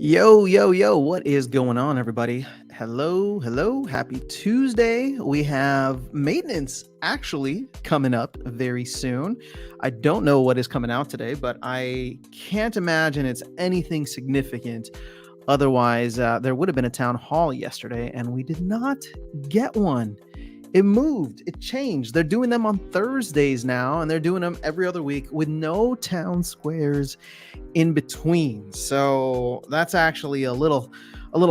Yo, yo, yo, what is going on, everybody? Hello, hello, happy Tuesday. We have maintenance actually coming up very soon. I don't know what is coming out today, but I can't imagine it's anything significant. Otherwise, there would have been a town hall yesterday, and we did not get one. It moved, it changed. They're doing them on Thursdays now, and they're doing them every other week with no town squares in between. So that's actually a little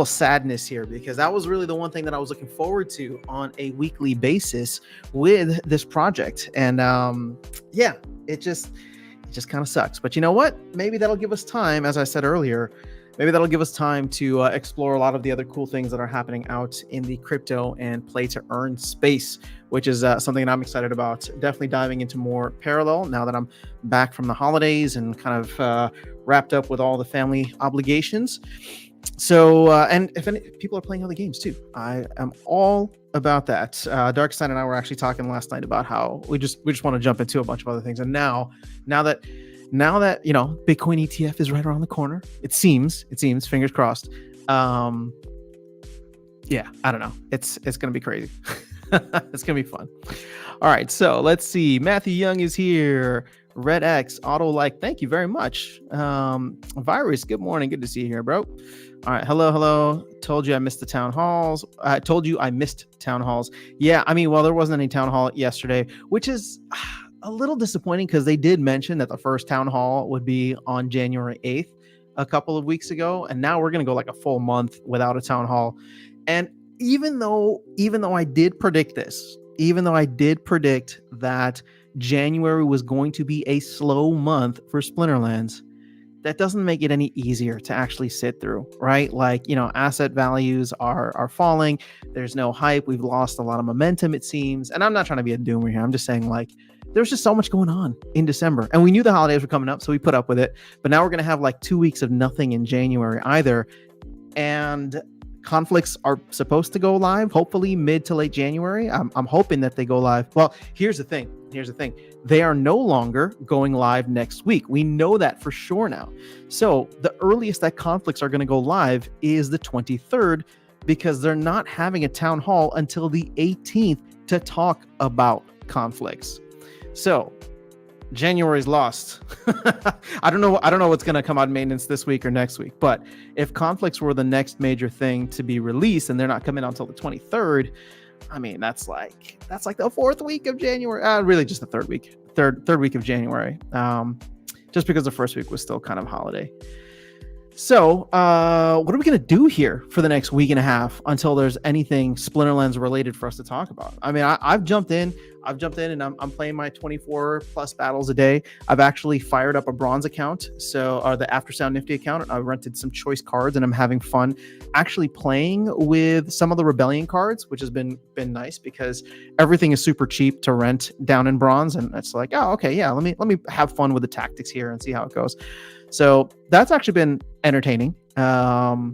sadness here because that was really the one thing that I was looking forward to on a weekly basis with this project. And yeah, it just kind of sucks. But you know what? Maybe that'll give us time, as I said earlier. Maybe that'll give us time to explore a lot of the other cool things that are happening out in the crypto and play to earn space, which is something that I'm excited about. Definitely diving into more parallel now that I'm back from the holidays and kind of wrapped up with all the family obligations. So, and if any people are playing other games too, I am all about that. Darkstein and I were actually talking last night about how we just want to jump into a bunch of other things. And now that Bitcoin ETF is right around the corner, it seems, fingers crossed. Yeah, I don't know. It's gonna be crazy. It's gonna be fun. All right, so let's see. Matthew Young is here. Red X Auto like, thank you very much. Virus, good morning, good to see you here, bro. All right, hello. Told you I missed the town halls. I told you I missed town halls. Yeah, I mean, well, there wasn't any town hall yesterday, which is a little disappointing because they did mention that the first town hall would be on January 8th a couple of weeks ago, and now we're gonna go like a full month without a town hall. And even though I did predict this, even though I did predict that January was going to be a slow month for Splinterlands, that doesn't make it any easier to actually sit through, right? Like, asset values are falling. There's no hype. We've lost a lot of momentum, it seems. And I'm not trying to be a doomer here. I'm just saying, like, there's just so much going on in December. And we knew the holidays were coming up, so we put up with it. But now we're going to have like 2 weeks of nothing in January either. And conflicts are supposed to go live, hopefully mid to late January. I'm hoping that they go live. Well, here's the thing. They are no longer going live next week. We know that for sure now. So the earliest that conflicts are going to go live is the 23rd because they're not having a town hall until the 18th to talk about conflicts. So January's lost. I don't know what's going to come out in maintenance this week or next week, but if conflicts were the next major thing to be released and they're not coming out until the 23rd, I mean, that's like the fourth week of January. Really just the third week of January. Just because the first week was still kind of holiday. So, what are we going to do here for the next week and a half until there's anything Splinterlands related for us to talk about? I mean, I've jumped in and I'm playing my 24 plus battles a day. I've actually fired up a bronze account. So, the Aftersound Nifty account. I rented some choice cards and I'm having fun actually playing with some of the Rebellion cards, which has been nice because everything is super cheap to rent down in bronze. And it's like, oh, okay, yeah, let me have fun with the tactics here and see how it goes. So that's actually been entertaining. But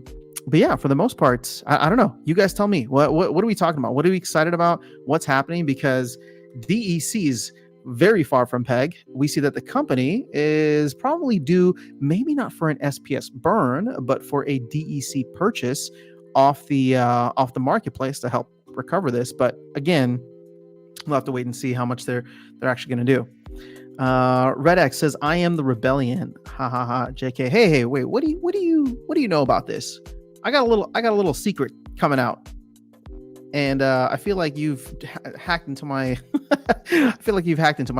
yeah, for the most part, I don't know. You guys tell me, what are we talking about? What are we excited about? What's happening? Because DEC is very far from peg. We see that the company is probably due, maybe not for an SPS burn, but for a DEC purchase off the marketplace to help recover this. But again, we'll have to wait and see how much they're actually going to do. Red X says, I am the Rebellion. Ha ha ha. JK. Hey, wait, what do you know about this? I got a little secret coming out. And I feel like you've hacked into my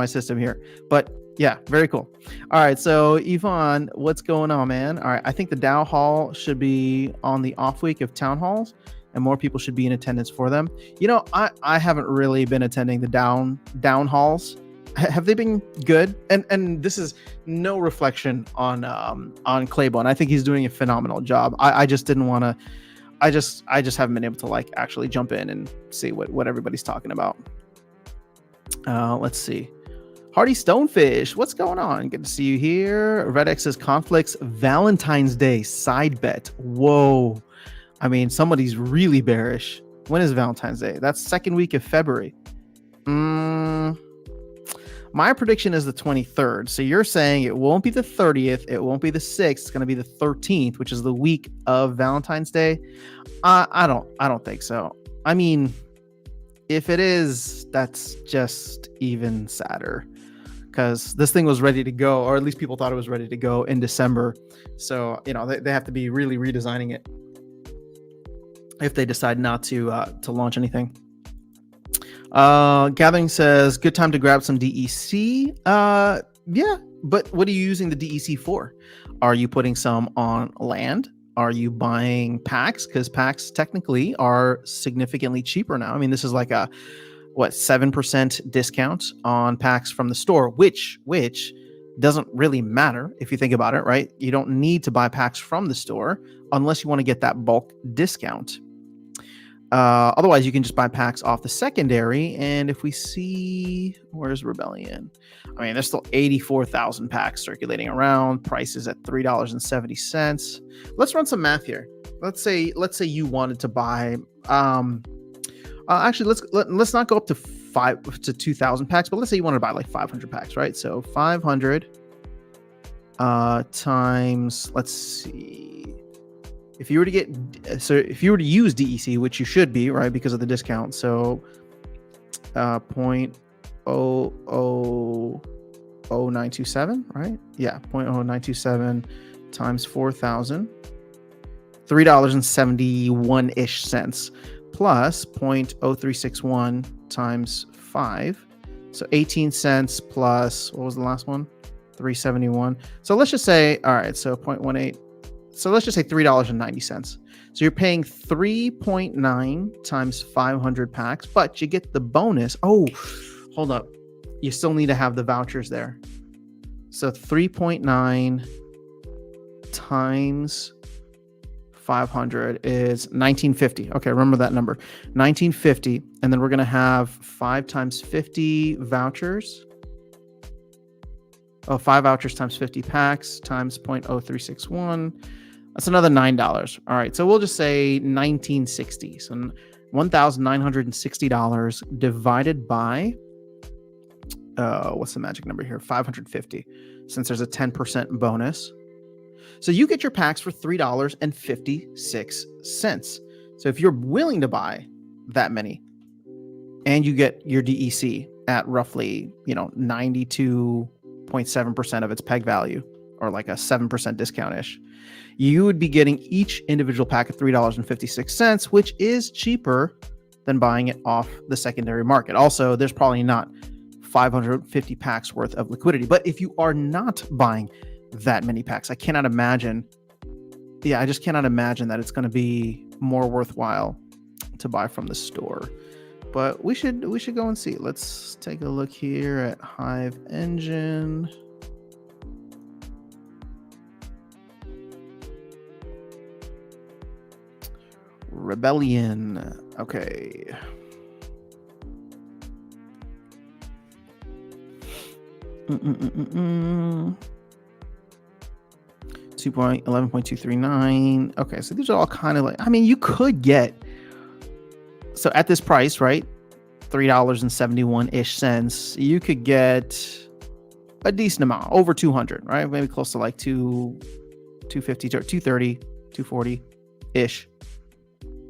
system here. But yeah, very cool. All right, so Yvonne, what's going on, man? All right, I think the DAO Hall should be on the off week of town halls, and more people should be in attendance for them. I haven't really been attending the down halls. Have they been good? And this is no reflection on Claybone. I think he's doing a phenomenal job. I just didn't want to. I just haven't been able to like actually jump in and see what everybody's talking about. Let's see. Hardy Stonefish, what's going on? Good to see you here. Red X says conflicts Valentine's Day side bet. Whoa. I mean, somebody's really bearish. When is Valentine's Day? That's second week of February. My prediction is the 23rd. So you're saying it won't be the 30th. It won't be the 6th. It's going to be the 13th, which is the week of Valentine's Day. I don't think so. I mean, if it is, that's just even sadder, because this thing was ready to go, or at least people thought it was ready to go in December. So, they have to be really redesigning it if they decide not to launch anything. Gathering says, good time to grab some DEC. Yeah, but what are you using the DEC for? Are you putting some on land? Are you buying packs? Because packs technically are significantly cheaper now. I mean, this is like a 7% discount on packs from the store, which doesn't really matter if you think about it, right? You don't need to buy packs from the store unless you want to get that bulk discount. Otherwise, you can just buy packs off the secondary. And if we see, where's Rebellion? I mean, there's still 84,000 packs circulating around. Prices at $3.70. Let's run some math here. Let's say you wanted to buy. Actually, let's not go up to 2,000 packs, but let's say you want to buy like 500 packs, right? So 500 times, let's see. If you were to use DEC, which you should be, right, because of the discount, so 0.000927, right? Yeah, 0.0927 times 4,000, $3.71-ish cents, plus 0.0361 times 5, so 18 cents plus, what was the last one? 371. So let's just say, all right, so 0.18. So let's just say $3.90. So you're paying 3.9 times 500 packs, but you get the bonus. Oh, hold up. You still need to have the vouchers there. So 3.9 times 500 is 1950. Okay, remember that number. 1950. And then we're going to have 5 times 50 vouchers. 5 vouchers times 50 packs times 0.0361. That's another $9. All right, so we'll just say 1960. So $1,960 divided by what's the magic number here? 550, since there's a 10% bonus. So you get your packs for $3.56. So if you're willing to buy that many, and you get your DEC at roughly 92.7% of its peg value, or like a 7% discount-ish, you would be getting each individual pack at $3.56, which is cheaper than buying it off the secondary market. Also, there's probably not 550 packs worth of liquidity. But if you are not buying that many packs, I just cannot imagine that it's going to be more worthwhile to buy from the store. But we should go and see. Let's take a look here at Hive Engine. Rebellion. Okay. Mm-mm-mm-mm. 11.239. Okay, so these are all kind of like, I mean, you could get, so at this price, right, $3.71-ish cents, you could get a decent amount, over 200, right? Maybe close to like 250, 230, 240-ish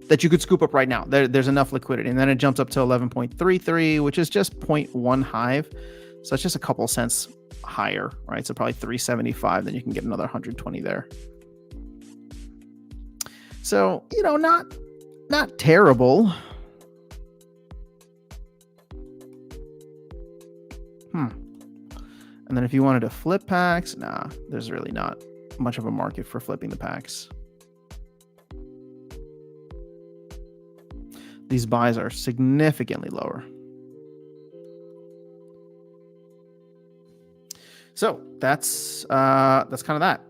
that you could scoop up right now. There's enough liquidity. And then it jumps up to 11.33, which is just 0.1 Hive. So it's just a couple cents higher, right? So probably 375, then you can get another 120 there. So, not terrible. And then if you wanted to flip packs, there's really not much of a market for flipping the packs. These buys are significantly lower. So that's kind of that.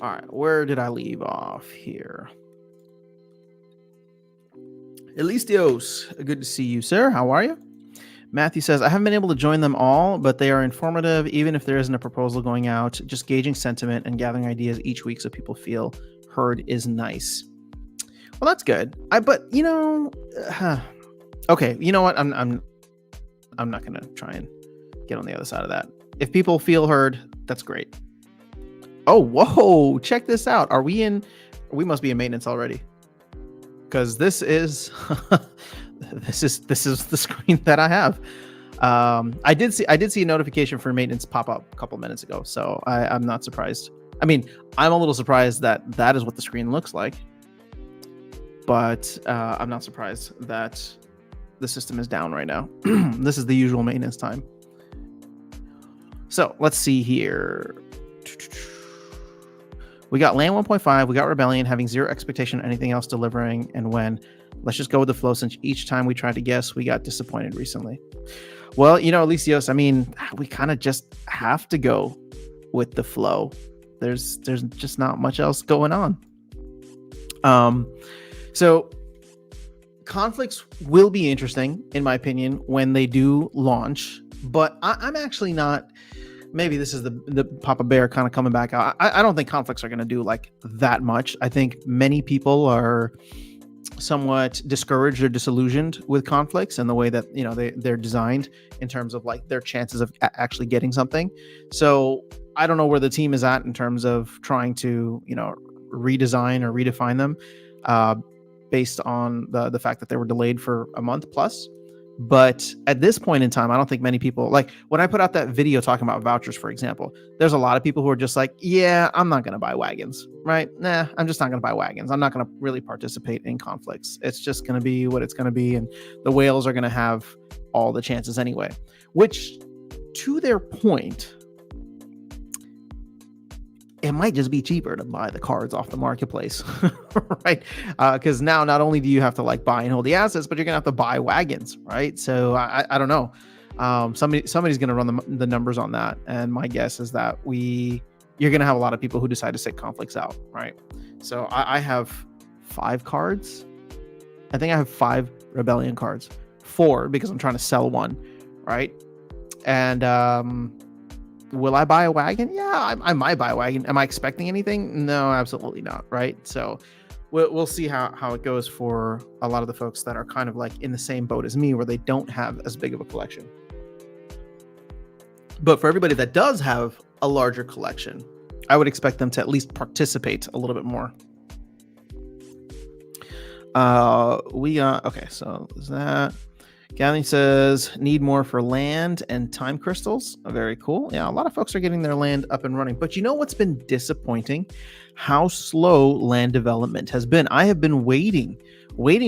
All right, where did I leave off here? Elistios, good to see you, sir. How are you? Matthew says, I haven't been able to join them all, but they are informative, even if there isn't a proposal going out. Just gauging sentiment and gathering ideas each week so people feel heard is nice. Well, that's good. Okay, you know what? I'm not going to try and get on the other side of that. If people feel heard, that's great. Oh, whoa, check this out. We must be in maintenance already. Because this is this is the screen that I have. I did see a notification for maintenance pop up a couple minutes ago, so I'm not surprised. I mean, I'm a little surprised that is what the screen looks like, but I'm not surprised that the system is down right now. This is the usual maintenance time. So let's see here. We got Land 1.5, we got Rebellion having zero expectation of anything else delivering, and when let's just go with the flow, since each time we tried to guess, we got disappointed recently. Well, Alicios, I mean, we kind of just have to go with the flow. There's just not much else going on. So conflicts will be interesting, in my opinion, when they do launch, but I'm actually not. Maybe this is the Papa Bear kind of coming back out. I don't think conflicts are going to do like that much. I think many people are somewhat discouraged or disillusioned with conflicts and the way that they're designed in terms of like their chances of actually getting something. So I don't know where the team is at in terms of trying to redesign or redefine them based on the fact that they were delayed for a month plus. But at this point in time, I don't think many people, like when I put out that video talking about vouchers, for example, there's a lot of people who are just like, yeah, I'm not going to buy wagons, right? Nah, I'm just not going to buy wagons. I'm not going to really participate in conflicts. It's just going to be what it's going to be. And the whales are going to have all the chances anyway, which to their point, it might just be cheaper to buy the cards off the marketplace, right? Because now not only do you have to like buy and hold the assets, but you're gonna have to buy wagons, right? So I don't know. Somebody's gonna run the numbers on that, and my guess is that you're gonna have a lot of people who decide to sit conflicts out, right? So I have 5 cards. I think I have 5 Rebellion cards, 4 because I'm trying to sell one, right? And will I buy a wagon? Yeah, I might buy a wagon. Am I expecting anything? No, absolutely not. Right. So we'll see how it goes for a lot of the folks that are kind of like in the same boat as me, where they don't have as big of a collection. But for everybody that does have a larger collection, I would expect them to at least participate a little bit more. Okay, so is that. Gavin says, need more for land and time crystals. Very cool. Yeah, a lot of folks are getting their land up and running. But you know what's been disappointing? How slow land development has been. I have been waiting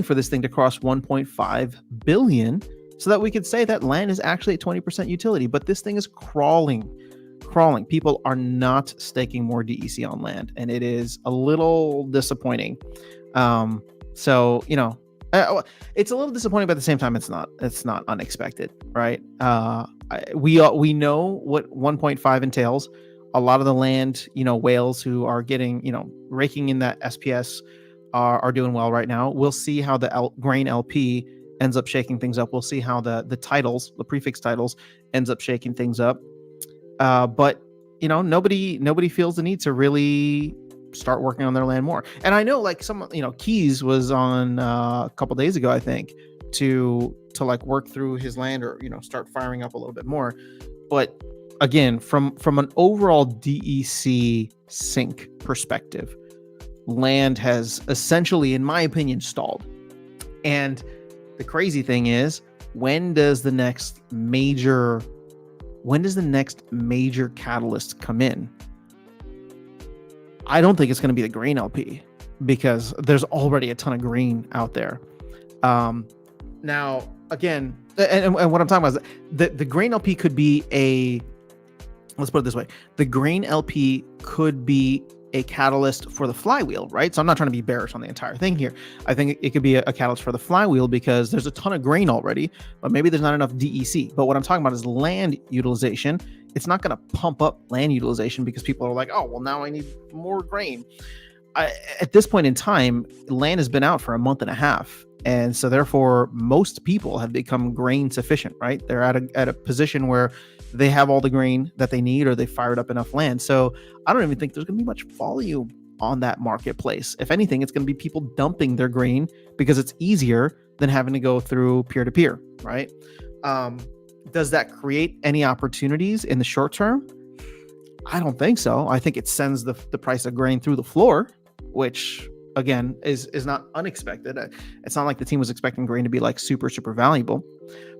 for this thing to cross 1.5 billion so that we could say that land is actually at 20% utility. But this thing is crawling. People are not staking more DEC on land, and it is a little disappointing. So, it's a little disappointing, but at the same time, it's not unexpected, right? We know what 1.5 entails. A lot of the land, whales who are getting, raking in that SPS are doing well right now. We'll see how the grain LP ends up shaking things up. We'll see how the titles, the prefix titles, ends up shaking things up. But nobody feels the need to really start working on their land more. And I know like Keys was on a couple days ago, I think, to like work through his land or start firing up a little bit more. But again, from an overall DEC sync perspective, land has essentially, in my opinion, stalled. And the crazy thing is, when does the next major catalyst come in? I don't think it's going to be the grain LP, because there's already a ton of green out there. Now, again, and what I'm talking about is the grain LP could be let's put it this way. The grain LP could be a catalyst for the flywheel, right? So I'm not trying to be bearish on the entire thing here. I think it could be a catalyst for the flywheel because there's a ton of grain already, but maybe there's not enough DEC. But what I'm talking about is land utilization. It's not going to pump up land utilization because people are like, oh, well, now I need more grain. At this point in time, land has been out for a month and a half. And so therefore, most people have become grain sufficient, right? They're at a position where they have all the grain that they need, or they fired up enough land. So I don't even think there's going to be much volume on that marketplace. If anything, it's going to be people dumping their grain because it's easier than having to go through peer-to-peer, right? Does that create any opportunities in the short term? I don't think so. I think it sends the price of grain through the floor, which again is not unexpected. It's not like the team was expecting grain to be like super valuable,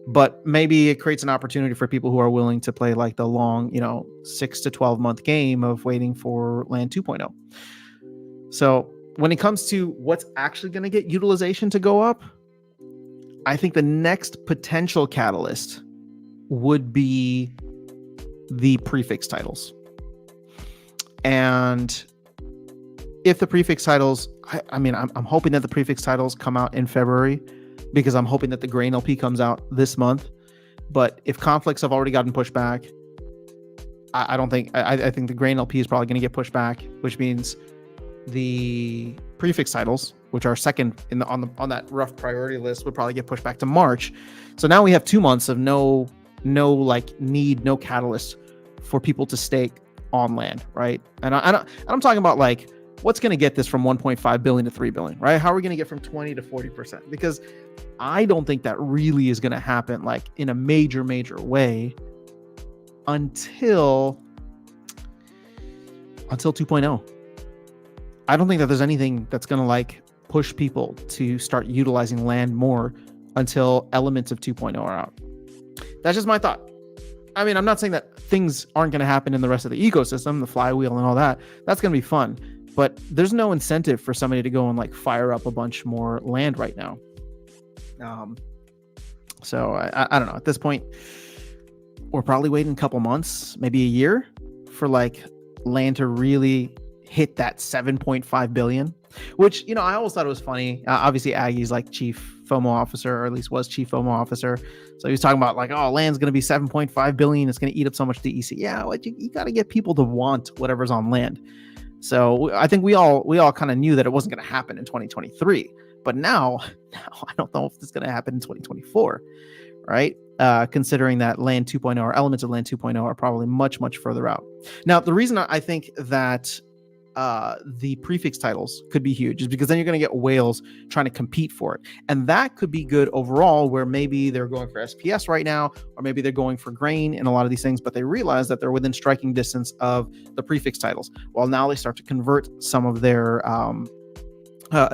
but maybe it creates an opportunity for people who are willing to play like the long, 6 to 12 month game of waiting for Land 2.0. So when it comes to what's actually going to get utilization to go up, I think the next potential catalyst would be the prefix titles. And if the prefix titles, I'm hoping that the prefix titles come out in February, because I'm hoping that the grain LP comes out this month. But if conflicts have already gotten pushed back, I don't think, I think the grain LP is probably going to get pushed back, which means the prefix titles, which are second on that rough priority list, would probably get pushed back to March. So now we have 2 months of no catalyst for people to stake on land, right? And I'm talking about like what's going to get this from 1.5 billion to 3 billion, right? How are we going to get from 20 to 40%? Because I don't think that really is going to happen like in a major way until 2.0. I don't think that there's anything that's going to like push people to start utilizing land more until elements of 2.0 are out. That's just my thought. I mean, I'm not saying that things aren't going to happen in the rest of the ecosystem, the flywheel and all that. That's going to be fun. But there's no incentive for somebody to go and like fire up a bunch more land right now. So I don't know. At this point, we're probably waiting a couple months, maybe a year, for like land to really hit that 7.5 billion, which, I always thought it was funny. Obviously, Aggie's like chief FOMO officer, or at least was chief FOMO officer. So he was talking about like, oh, land's going to be 7.5 billion. It's going to eat up so much DEC. Yeah, you got to get people to want whatever's on land. So I think we all kind of knew that it wasn't going to happen in 2023. But now I don't know if it's going to happen in 2024, right? Considering that Land 2.0 or elements of Land 2.0 are probably much further out. Now, the reason I think that the prefix titles could be huge is because then you're going to get whales trying to compete for it. And that could be good overall, where maybe they're going for SPS right now, or maybe they're going for grain in a lot of these things, but they realize that they're within striking distance of the prefix titles. Well, now they start to convert some of their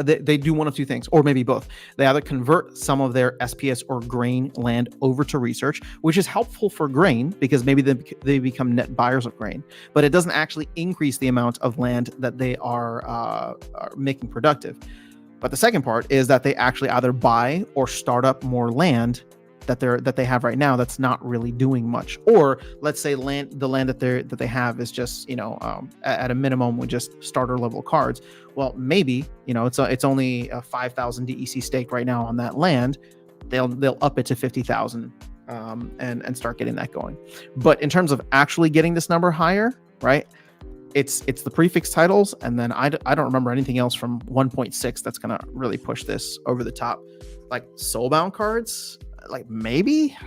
they do one of two things, or maybe both. They either convert some of their SPS or grain land over to research, which is helpful for grain because maybe they become net buyers of grain, but it doesn't actually increase the amount of land that they are making productive. But the second part is that they actually either buy or start up more land that they have right now that's not really doing much. Or let's say the land that they have is just at a minimum with just starter level cards. Well, maybe it's only a 5,000 DEC stake right now on that land. They'll up it to 50,000 and start getting that going. But in terms of actually getting this number higher, right? It's the prefix titles, and then I don't remember anything else from 1.6 that's gonna really push this over the top. Like soulbound cards, like maybe,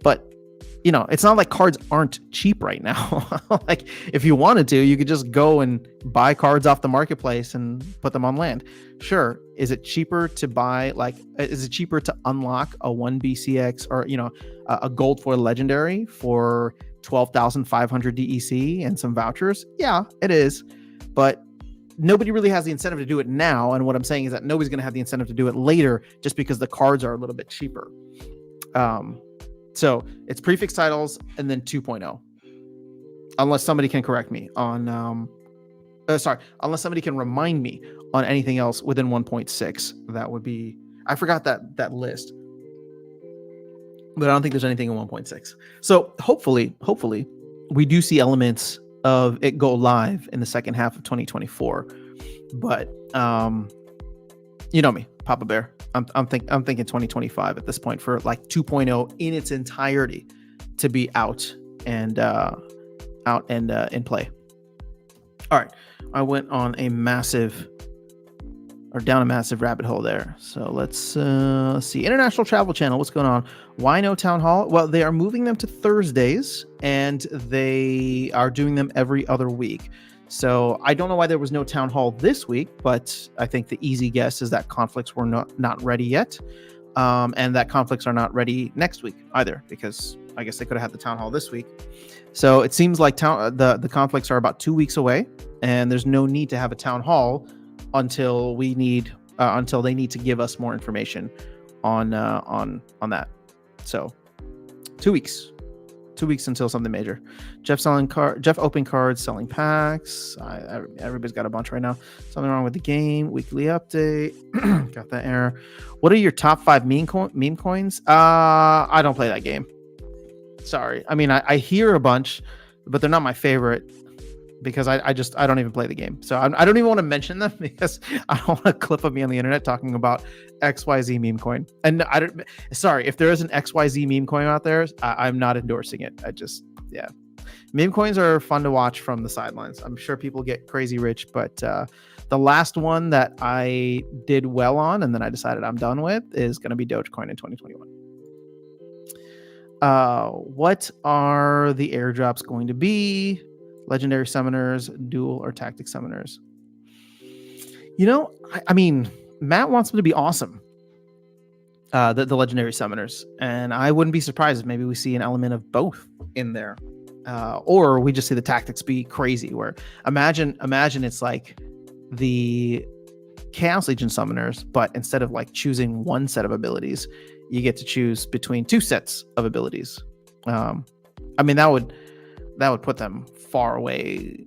but it's not like cards aren't cheap right now. Like if you wanted to, you could just go and buy cards off the marketplace and put them on land. Sure. Is it cheaper to buy, is it cheaper to unlock a 1 BCX or, a gold foil legendary for 12,500 DEC and some vouchers? Yeah, it is. But nobody really has the incentive to do it now. And what I'm saying is that nobody's going to have the incentive to do it later just because the cards are a little bit cheaper. So it's prefix titles and then 2.0. Unless somebody can correct me on, unless somebody can remind me on anything else within 1.6. That would be, I forgot that list, but I don't think there's anything in 1.6. So hopefully we do see elements of it go live in the second half of 2024. But you know me, Papa Bear. I'm thinking 2025 at this point for like 2.0 in its entirety to be out and in play. All right, I went on down a massive rabbit hole there. So let's see. International Travel Channel, what's going on? Why no town hall? Well, they are moving them to Thursdays, and they are doing them every other week. So I don't know why there was no town hall this week, but I think the easy guess is that conflicts were not ready yet. and that conflicts are not ready next week either, because I guess they could have had the town hall this week. So it seems like the conflicts are about 2 weeks away, and there's no need to have a town hall until they need to give us more information on that. So 2 weeks. 2 weeks until something major. Jeff open cards, selling packs. Everybody's got a bunch right now. Something wrong with the game. Weekly update. Got that error. What are your top 5 meme coins? I don't play that game. Sorry. I mean, I hear a bunch, but they're not my favorite because I don't even play the game. So I don't even want to mention them because I don't want a clip of me on the internet talking about XYZ meme coin. And sorry, if there is an XYZ meme coin out there, I'm not endorsing it. Yeah. Meme coins are fun to watch from the sidelines. I'm sure people get crazy rich, but the last one that I did well on and then I decided I'm done with is going to be Dogecoin in 2021. What are the airdrops going to be? Legendary summoners, dual or tactic summoners? I mean, Matt wants them to be awesome. The legendary summoners, and I wouldn't be surprised if maybe we see an element of both in there, or we just see the tactics be crazy. Where imagine it's like the Chaos Legion summoners, but instead of like choosing one set of abilities, you get to choose between 2 sets of abilities. I mean, that would put them far away,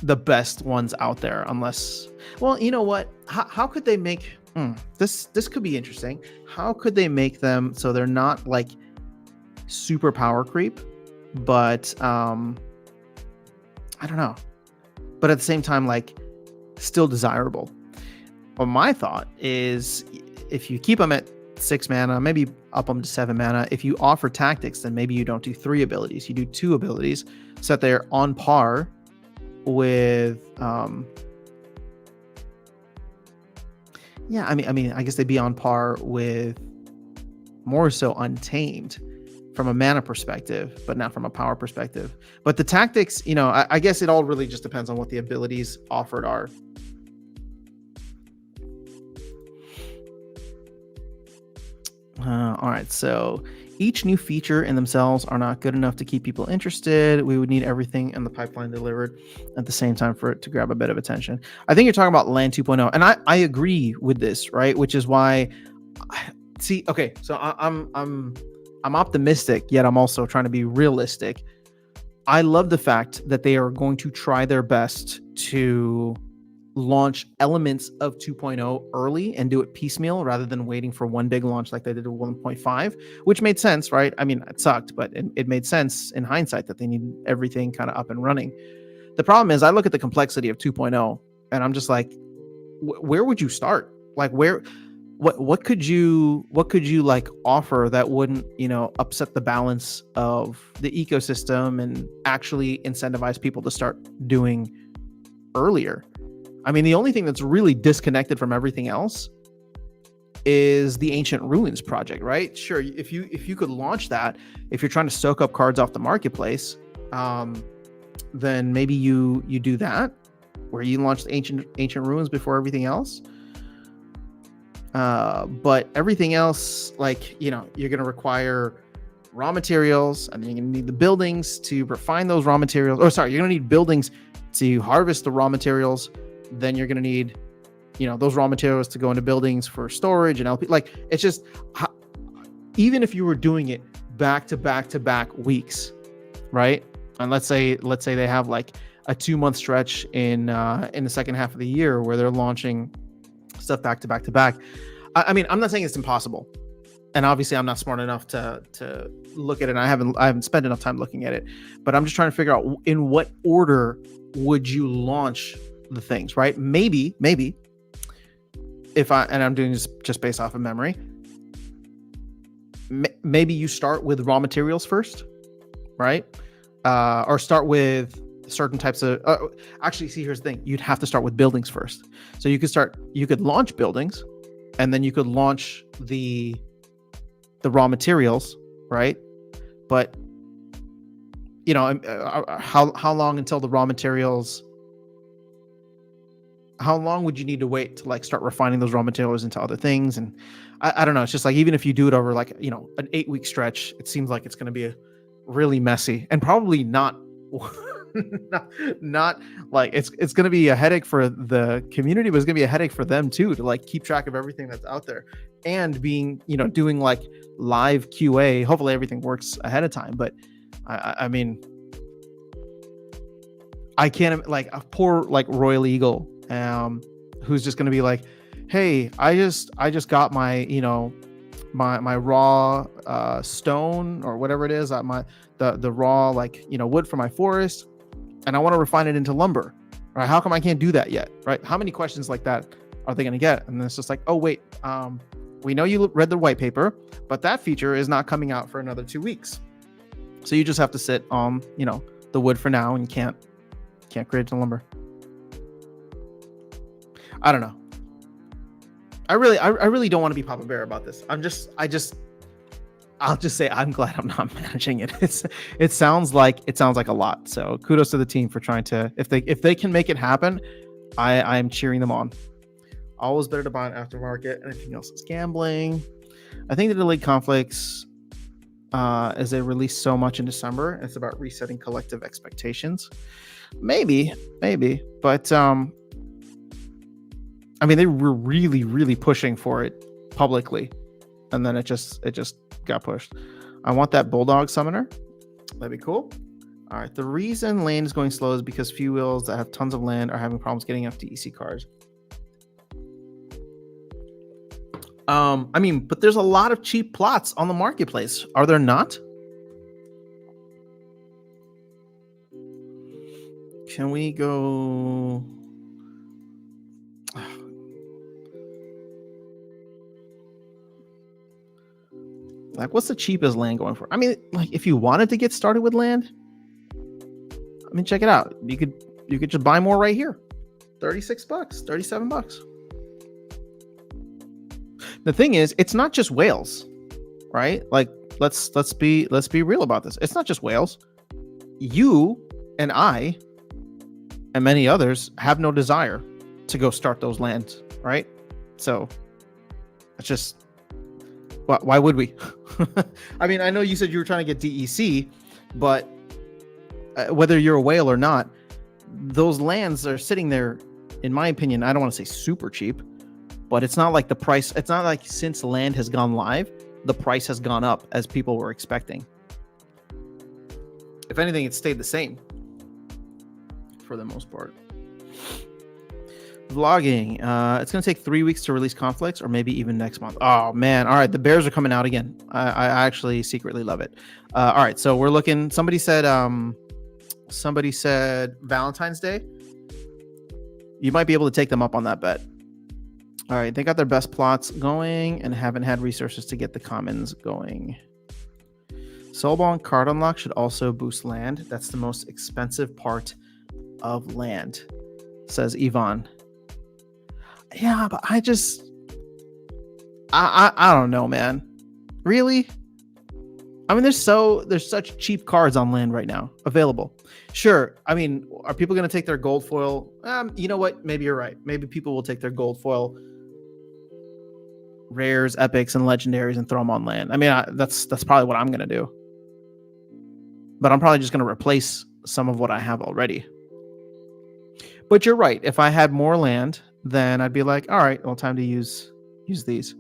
the best ones out there. Unless, well, you know what? How could they make this could be interesting. How could they make them so they're not like super power creep, but I don't know, but at the same time like still desirable? Well, my thought is if you keep them at 6 mana, maybe up them to 7 mana. If you offer tactics, then maybe you don't do 3 abilities, you do 2 abilities so that they're on par with I mean I guess they'd be on par with more so Untamed from a mana perspective, but not from a power perspective. But the tactics, I guess it all really just depends on what the abilities offered are. All right, so each new feature in themselves are not good enough to keep people interested. We would need everything in the pipeline delivered at the same time for it to grab a bit of attention. I think you're talking about Land 2.0, and I agree with this, right? Which is why, okay, so I'm optimistic, yet I'm also trying to be realistic. I love the fact that they are going to try their best to launch elements of 2.0 early and do it piecemeal rather than waiting for one big launch like they did with 1.5, which made sense, right? I mean, it sucked, but it made sense in hindsight that they needed everything kind of up and running. The problem is I look at the complexity of 2.0 and I'm just like, where would you start? Like what could you like offer that wouldn't, upset the balance of the ecosystem and actually incentivize people to start doing earlier? I mean, the only thing that's really disconnected from everything else is the Ancient Ruins project, right? Sure, if you could launch that, if you're trying to soak up cards off the marketplace, then maybe you do that, where you launch the Ancient Ruins before everything else. But everything else, like, you're going to require raw materials, and you're going to need the buildings to refine those raw materials. Or sorry, you're going to need buildings to harvest the raw materials. Then you're going to need, those raw materials to go into buildings for storage and LP. Like, it's just, even if you were doing it back to back to back weeks, right? And let's say they have like a 2-month stretch in the second half of the year where they're launching stuff back to back to back. I mean, I'm not saying it's impossible, and obviously I'm not smart enough to look at it. And I haven't spent enough time looking at it, but I'm just trying to figure out in what order would you launch the things, right? Maybe I'm doing this just based off of memory, maybe you start with raw materials first, right? Or start with certain types of actually, see, here's the thing, you'd have to start with buildings first. So you could launch buildings, and then you could launch the raw materials, right? But how long until the raw materials how long would you need to wait to like start refining those raw materials into other things? And I don't know. It's just like, even if you do it over like, an 8-week stretch, it seems like it's going to be really messy and probably not, not like it's going to be a headache for the community, but it's going to be a headache for them too, to like keep track of everything that's out there and being, doing like live QA. Hopefully everything works ahead of time. But I mean, I can't, like, a poor like Royal Eagle, who's just going to be like, hey, I just got my, my raw stone or whatever it is, the raw, like, wood for my forest, and I want to refine it into lumber. Right? How come I can't do that yet? Right? How many questions like that are they going to get? And it's just like, oh wait, we know you read the white paper, but that feature is not coming out for another 2 weeks. So you just have to sit on, the wood for now, and you can't create it into lumber. I don't know. I really don't want to be Papa Bear about this. I'll just say I'm glad I'm not managing it. It sounds like a lot. So kudos to the team for trying to, if they can make it happen, I am cheering them on. Always better to buy an aftermarket. Anything else is gambling. I think the delayed conflicts, as they release so much in December, it's about resetting collective expectations. Maybe, but I mean, they were really, really pushing for it publicly, and then it just got pushed. I want that Bulldog Summoner. That'd be cool. All right. The reason land is going slow is because few wheels that have tons of land are having problems getting enough DEC cards. I mean, but there's a lot of cheap plots on the marketplace. Are there not? Can we go? Like, what's the cheapest land going for? I mean, like, if you wanted to get started with land, I mean, check it out. You could just buy more right here. $36, $37. The thing is, it's not just whales, right? Like, let's be real about this. It's not just whales. You and I and many others have no desire to go start those lands, right? So it's just, why would we? I mean, I know you said you were trying to get DEC, but whether you're a whale or not, those lands are sitting there, in my opinion, I don't want to say super cheap, but it's not like the price, it's not like since land has gone live, the price has gone up as people were expecting. If anything, it stayed the same for the most part. Vlogging. It's going to take 3 weeks to release conflicts, or maybe even next month. Oh, man. All right. The bears are coming out again. I actually secretly love it. All right. So we're looking. Somebody said Valentine's Day. You might be able to take them up on that bet. All right. They got their best plots going and haven't had resources to get the commons going. Soulball card unlock should also boost land. That's the most expensive part of land, says Yvonne. Yeah, but I don't know, man. Really? I mean, there's such cheap cards on land right now available. Sure. I mean, are people going to take their gold foil? You know what? Maybe you're right. Maybe people will take their gold foil rares, epics, and legendaries and throw them on land. I mean, that's probably what I'm going to do. But I'm probably just going to replace some of what I have already. But you're right. If I had more land, then I'd be like, all right, well, time to use these.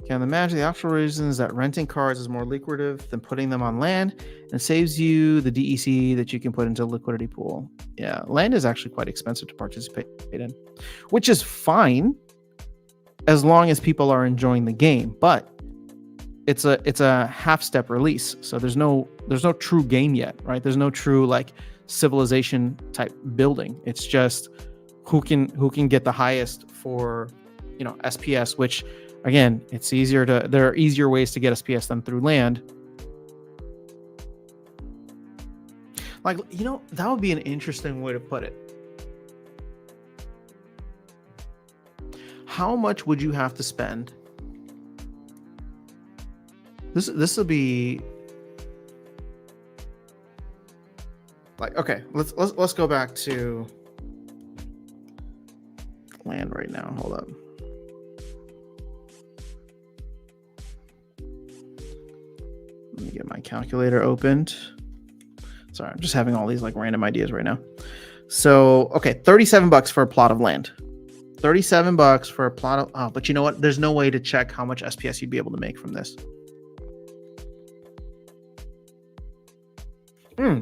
Okay, the magic, the actual reason is that renting cards is more lucrative than putting them on land and saves you the DEC that you can put into a liquidity pool. Yeah, land is actually quite expensive to participate in, which is fine as long as people are enjoying the game. But it's a half-step release, so there's no true game yet, right? There's no true like civilization type building. It's just who can get the highest for, SPS, which again, there are easier ways to get SPS than through land. Like, that would be an interesting way to put it. How much would you have to spend? This will be Like, okay, let's go back to land right now. Hold up. Let me get my calculator opened. Sorry, I'm just having all these like random ideas right now. So, okay, $37 for a plot of land. $37 for a plot of, oh, but you know what? There's no way to check how much SPS you'd be able to make from this.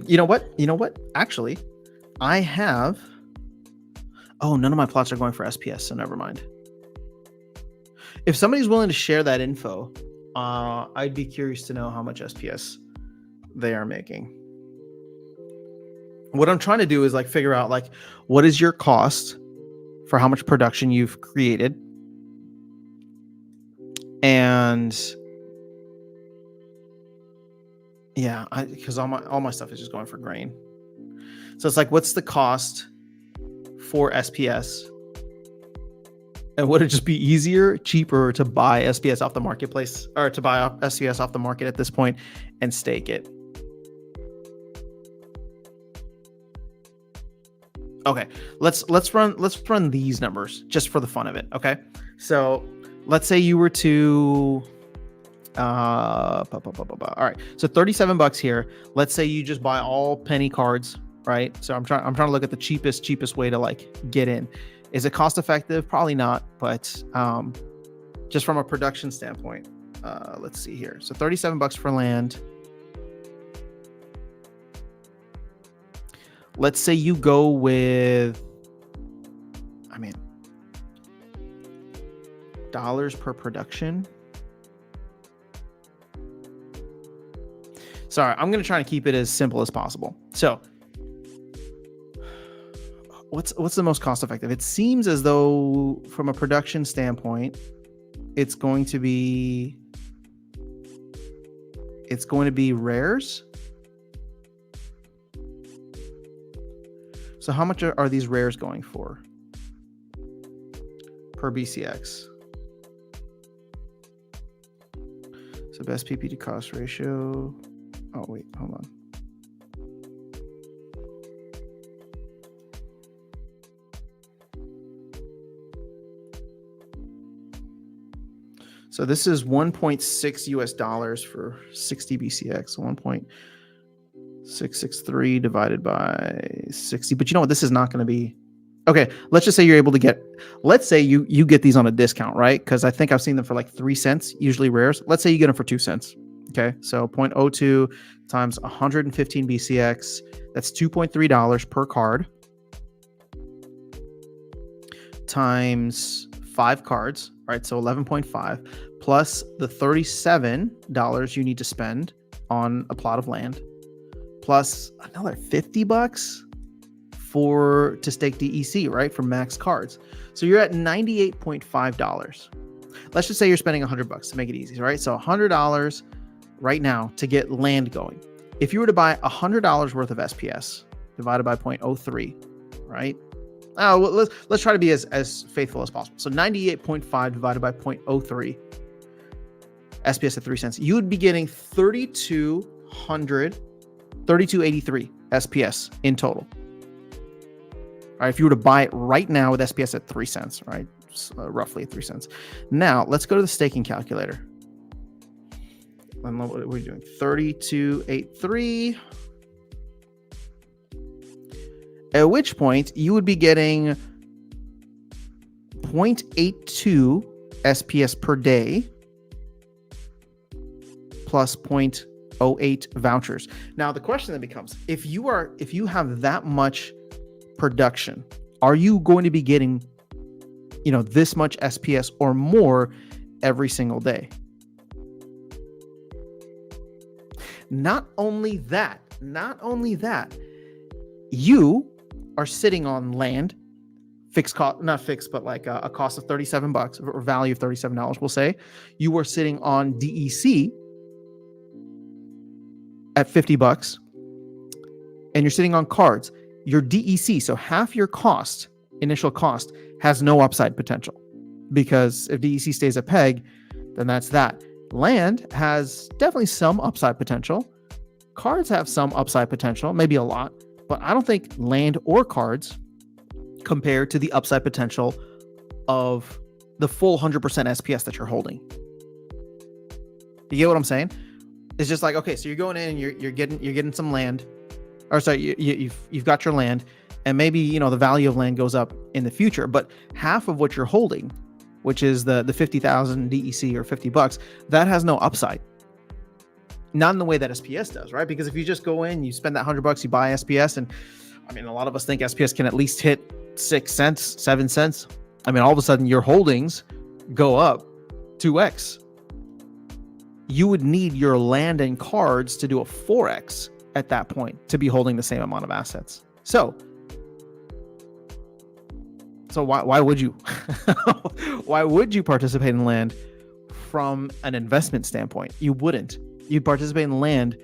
You know what? Actually, I have, oh, none of my plots are going for SPS, so never mind. If somebody's willing to share that info, I'd be curious to know how much SPS they are making. What I'm trying to do is like figure out like what is your cost for how much production you've created, and yeah, because all my stuff is just going for grain. So it's like, what's the cost for SPS? And would it just be easier, cheaper to buy SPS off the marketplace, or to buy SPS off the market at this point and stake it? Okay, let's run these numbers just for the fun of it. Okay, so let's say you were to all right, so $37 here. Let's say you just buy all penny cards, right? So I'm trying to look at the cheapest way to like get in. Is it cost effective? Probably not, but just from a production standpoint, let's see here. So $37 for land. Let's say you go with, I mean, dollars per production. Sorry, I'm going to try to keep it as simple as possible. So what's the most cost effective? It seems as though from a production standpoint, it's going to be rares. So how much are these rares going for per BCX? So best PP to cost ratio. Oh, wait, hold on. So this is 1.6 US dollars for 60 BCX. 1.663 divided by 60. But you know what? This is not going to be. Okay, let's just say you're able to get, let's say you get these on a discount, right? Because I think I've seen them for like 3 cents, usually rares. Let's say you get them for 2 cents. Okay, so 0.02 times 115 BCX, that's $2.3 per card, times 5 cards, right? So 11.5 plus the $37 you need to spend on a plot of land, plus another $50 to stake DEC, right? For max cards. So you're at $98.5. Let's just say you're spending $100 to make it easy, right? So $100 right now to get land going. If you were to buy $100 worth of SPS divided by 0.03, right? Well, let's try to be as faithful as possible. So 98.5 divided by 0.03 SPS at 3 cents, you would be getting 3283 SPS in total. All right, if you were to buy it right now with SPS at 3 cents, right? Roughly 3 cents. Now let's go to the staking calculator. What are we doing? 3283. At which point you would be getting 0.82 SPS per day plus 0.08 vouchers. Now the question then becomes, if you have that much production, are you going to be getting, this much SPS or more every single day? Not only that, you are sitting on land, fixed cost, not fixed, but like a cost of $37 or value of $37, we'll say. You are sitting on DEC at $50, and you're sitting on cards. Your DEC, so half your initial cost, has no upside potential, because if DEC stays a peg, then that's that. Land has definitely some upside potential. Cards have some upside potential, maybe a lot, but I don't think land or cards compare to the upside potential of the full 100% SPS that you're holding. You get what I'm saying? It's just like, okay, so you're going in and you're getting some land, or sorry, you've got your land, and maybe the value of land goes up in the future, but half of what you're holding, which is the 50,000 DEC or $50, that has no upside. Not in the way that SPS does, right? Because if you just go in, you spend that $100, you buy SPS, and I mean, a lot of us think SPS can at least hit 6 cents, 7 cents. I mean, all of a sudden your holdings go up 2x. You would need your land and cards to do a 4x at that point to be holding the same amount of assets. So why would you? Why would you participate in land from an investment standpoint? You wouldn't. You'd participate in land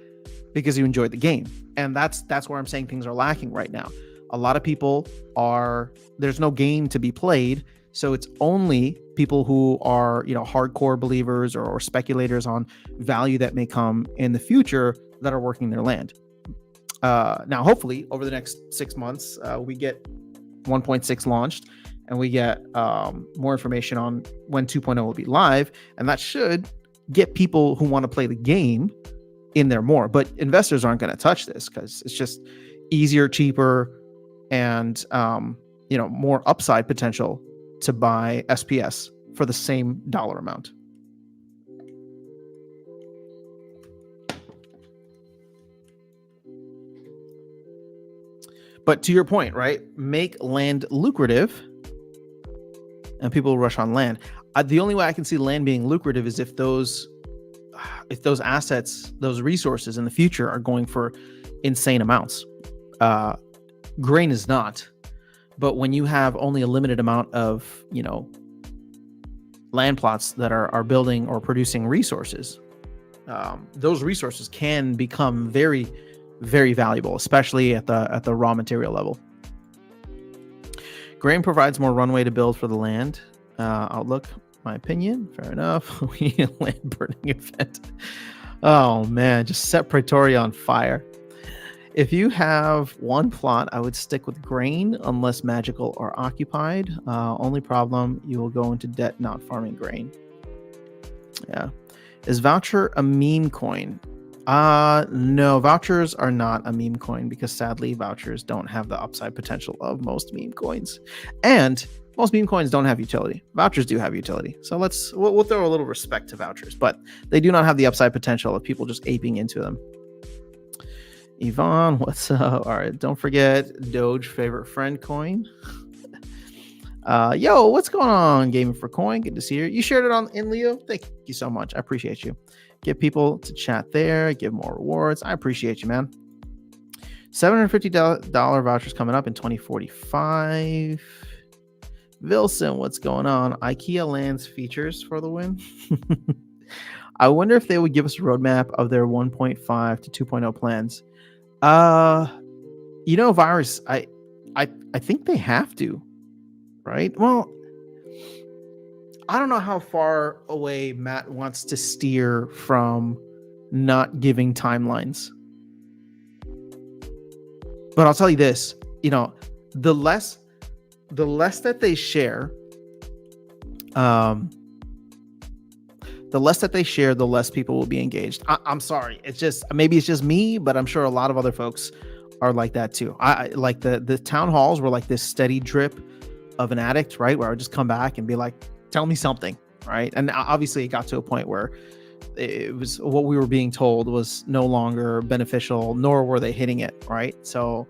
because you enjoyed the game. And that's where I'm saying things are lacking right now. A lot of people there's no game to be played. So it's only people who are, hardcore believers or speculators on value that may come in the future that are working their land. Now, hopefully over the next 6 months, we get 1.6 launched and we get more information on when 2.0 will be live. And that should get people who want to play the game in there more. But investors aren't going to touch this because it's just easier, cheaper, and more upside potential to buy SPS for the same dollar amount. But to your point, right? Make land lucrative and people will rush on land. The only way I can see land being lucrative is if those assets, those resources in the future are going for insane amounts. Grain is not. But when you have only a limited amount of, land plots that are building or producing resources, those resources can become very, very valuable, especially at the raw material level. Grain provides more runway to build for the land outlook. My opinion, fair enough. We need a land burning event. Oh man, just set Pretoria on fire. If you have one plot, I would stick with grain unless magical or occupied. Only problem, you will go into debt not farming grain. Yeah. Is voucher a meme coin? No, vouchers are not a meme coin because sadly vouchers don't have the upside potential of most meme coins. And most meme coins don't have utility. Vouchers do have utility. So we'll throw a little respect to vouchers, but they do not have the upside potential of people just aping into them. Yvonne, what's up? All right, don't forget Doge favorite friend coin. Yo, what's going on? Gaming for Coin, good to see you. You shared it in Leo. Thank you so much. I appreciate you. Get people to chat there. Give more rewards. I appreciate you, man. $750 vouchers coming up in 2045. Vilson, what's going on? IKEA lands features for the win. I wonder if they would give us a roadmap of their 1.5 to 2.0 plans. Virus, I think they have to, right? Well, I don't know how far away Matt wants to steer from not giving timelines. But I'll tell you this, the less that they share, the less people will be engaged. I'm sorry. Maybe it's just me, but I'm sure a lot of other folks are like that too. I like the town halls were like this steady drip of an addict, right? Where I would just come back and be like, tell me something, right? And obviously it got to a point where it was what we were being told was no longer beneficial, nor were they hitting it, right? So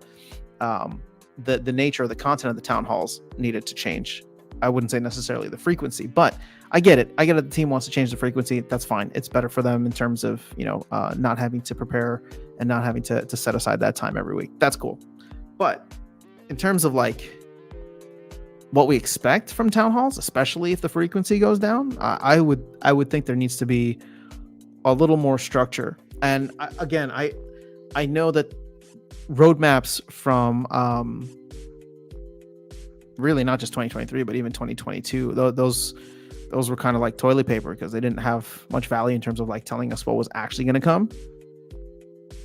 the nature of the content of the town halls needed to change. I wouldn't say necessarily the frequency, but I get it. The team wants to change the frequency. That's fine. It's better for them in terms of, not having to prepare and not having to set aside that time every week. That's cool. But in terms of like what we expect from town halls, especially if the frequency goes down, I would think there needs to be a little more structure. And I know that roadmaps from really not just 2023, but even 2022, those were kind of like toilet paper because they didn't have much value in terms of like telling us what was actually going to come.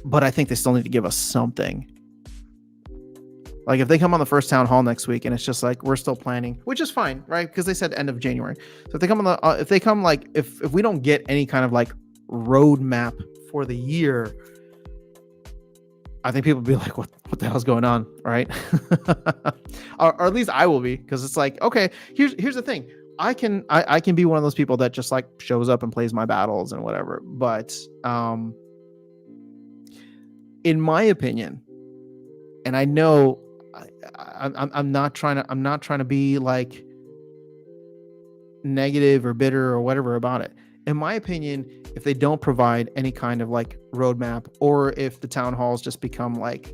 But I think they still need to give us something. Like if they come on the first town hall next week and it's just like we're still planning, which is fine, right? Because they said end of January. So if they come on the if they come like if we don't get any kind of like roadmap for the year, I think people will be like, what the hell's going on, right? or at least I will be, because it's like, okay, here's the thing. I can be one of those people that just like shows up and plays my battles and whatever. But in my opinion, and I know I'm not trying to be like negative or bitter or whatever about it. In my opinion, if they don't provide any kind of like roadmap, or if the town halls just become like,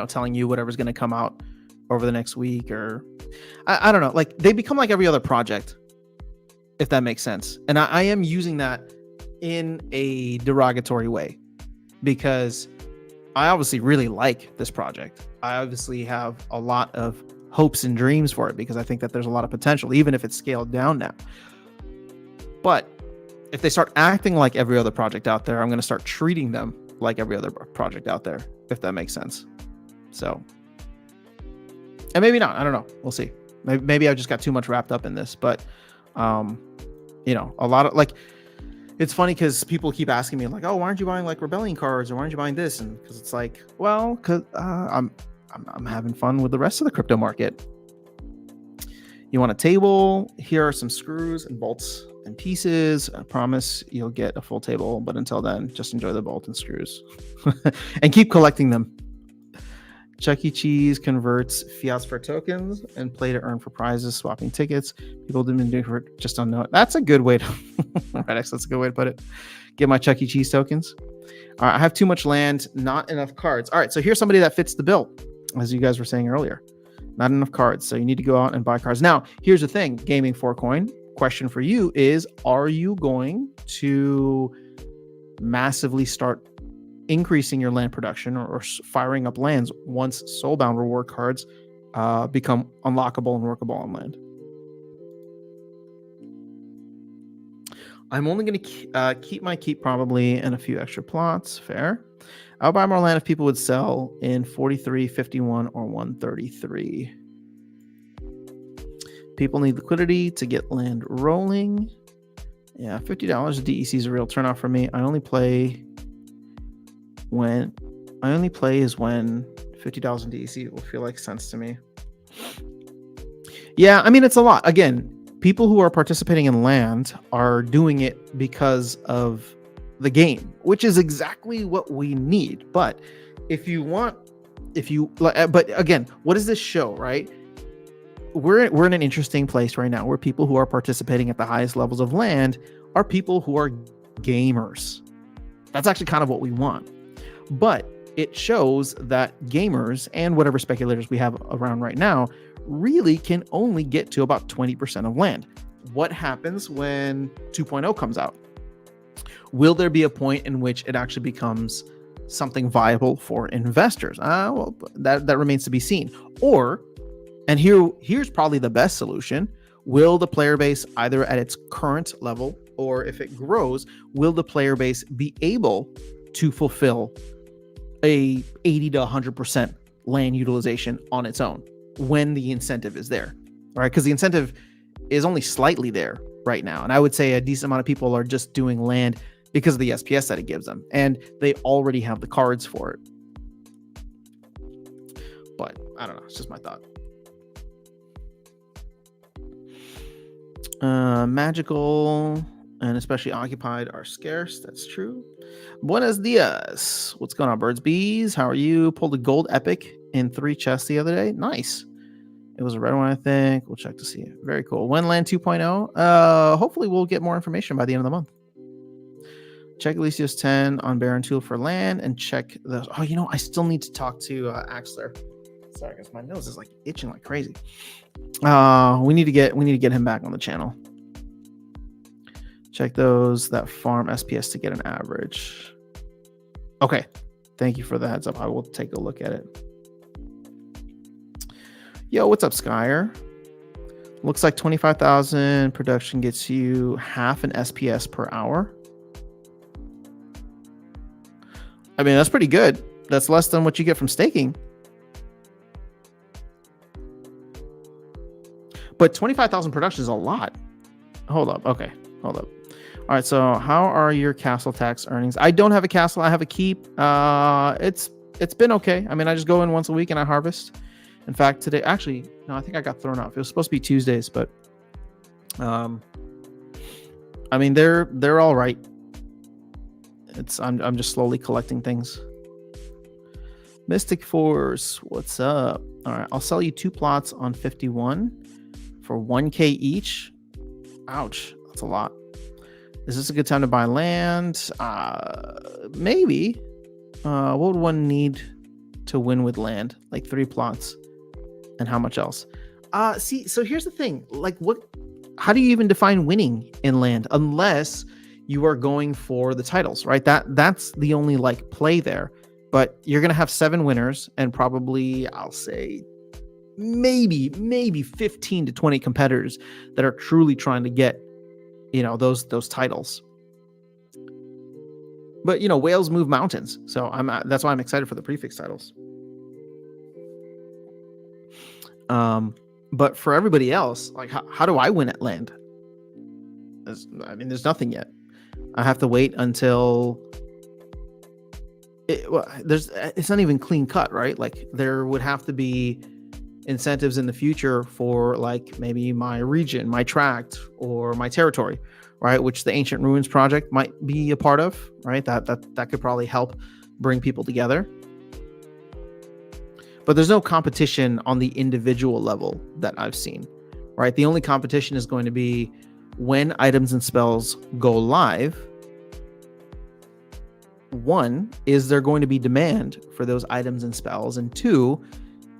telling you whatever's going to come out over the next week, or I don't know, like they become like every other project, if that makes sense. And I am using that in a derogatory way, because I obviously really like this project. I obviously have a lot of hopes and dreams for it, because I think that there's a lot of potential, even if it's scaled down now. But if they start acting like every other project out there, I'm going to start treating them like every other project out there, if that makes sense. So, and maybe not, I don't know. We'll see. Maybe I just got too much wrapped up in this, but, a lot of like, it's funny because people keep asking me like, oh, why aren't you buying like Rebellion cards, or why aren't you buying this? And because it's like, well, because I'm having fun with the rest of the crypto market. You want a table? Here are some screws and bolts and pieces. I promise you'll get a full table, but until then, just enjoy the bolt and screws and keep collecting them. Chuck E. Cheese converts fiats for tokens and play to earn for prizes, swapping tickets. People didn't do it, just don't know it. That's a good way to Redex, that's a good way to put it. Get my Chuck E. Cheese tokens. All right, I have too much land, not enough cards. All right, so here's somebody that fits the bill, as you guys were saying earlier. Not enough cards, so you need to go out and buy cards. Now, here's the thing, Gaming 4Coin. Question for you is, are you going to massively start increasing your land production, or firing up lands once Soulbound reward cards become unlockable and workable on land? I'm only going to keep my keep probably and a few extra plots. Fair. I'll buy more land if people would sell in 43, 51, or 133. People need liquidity to get land rolling. Yeah, $50 DEC is a real turnoff for me. I only play when $50 DEC will feel like sense to me. Yeah, I mean, it's a lot. Again, people who are participating in land are doing it because of the game, which is exactly what we need. But but again, what does this show, right? We're in an interesting place right now where people who are participating at the highest levels of land are people who are gamers. That's actually kind of what we want. But it shows that gamers and whatever speculators we have around right now really can only get to about 20% of land. What happens when 2.0 comes out? Will there be a point in which it actually becomes something viable for investors? Well, that remains to be seen. Or, and here's probably the best solution, will the player base, either at its current level or if it grows, will the player base be able to fulfill a 80 to 100% land utilization on its own when the incentive is there, right? Because the incentive is only slightly there right now. And I would say a decent amount of people are just doing land because of the SPS that it gives them, and they already have the cards for it. But I don't know, it's just my thought. Magical and especially occupied are scarce. That's true. Buenos dias. What's going on, birds, bees? How are you? Pulled a gold epic in 3 chests the other day. Nice. It was a red one, I think. We'll check to see. Very cool. When land 2.0? Hopefully we'll get more information by the end of the month. Check Alicios 10 on Baron Tool for land, and check those. Oh, I still need to talk to Axler. Sorry, guys, my nose is like itching like crazy. We need to get him back on the channel. Check that farm SPS to get an average. Okay, thank you for the heads up. I will take a look at it. Yo, what's up, Skyer? Looks like 25,000 production gets you half an SPS per hour. I mean, that's pretty good. That's less than what you get from staking. But 25,000 production is a lot. Hold up. Okay. Hold up. All right. So how are your castle tax earnings? I don't have a castle. I have a keep. It's been okay. I mean, I just go in once a week and I harvest. In fact, today, actually, no, I think I got thrown off. It was supposed to be Tuesdays, but I mean, they're all right. I'm just slowly collecting things. Mystic Force, what's up? All right, I'll sell you 2 plots on 51 for 1K each. Ouch, that's a lot. Is this a good time to buy land? Maybe. What would one need to win with land? Like 3 plots, and how much else? See, so here's the thing. Like, how do you even define winning in land unless you are going for the titles, right? That's the only like play there. But you're gonna have 7 winners and probably, I'll say, maybe 15 to 20 competitors that are truly trying to get, those titles. But whales move mountains, so that's why I'm excited for the prefix titles. But for everybody else, like, how do I win at land? There's nothing yet. I have to wait until it's not even clean cut, right? Like, there would have to be incentives in the future for, like, maybe my region, my tract, or my territory, right? Which the Ancient Ruins project might be a part of, right? That could probably help bring people together. But there's no competition on the individual level that I've seen, right? The only competition is going to be when items and spells go live. 1, is there going to be demand for those items and spells? And 2,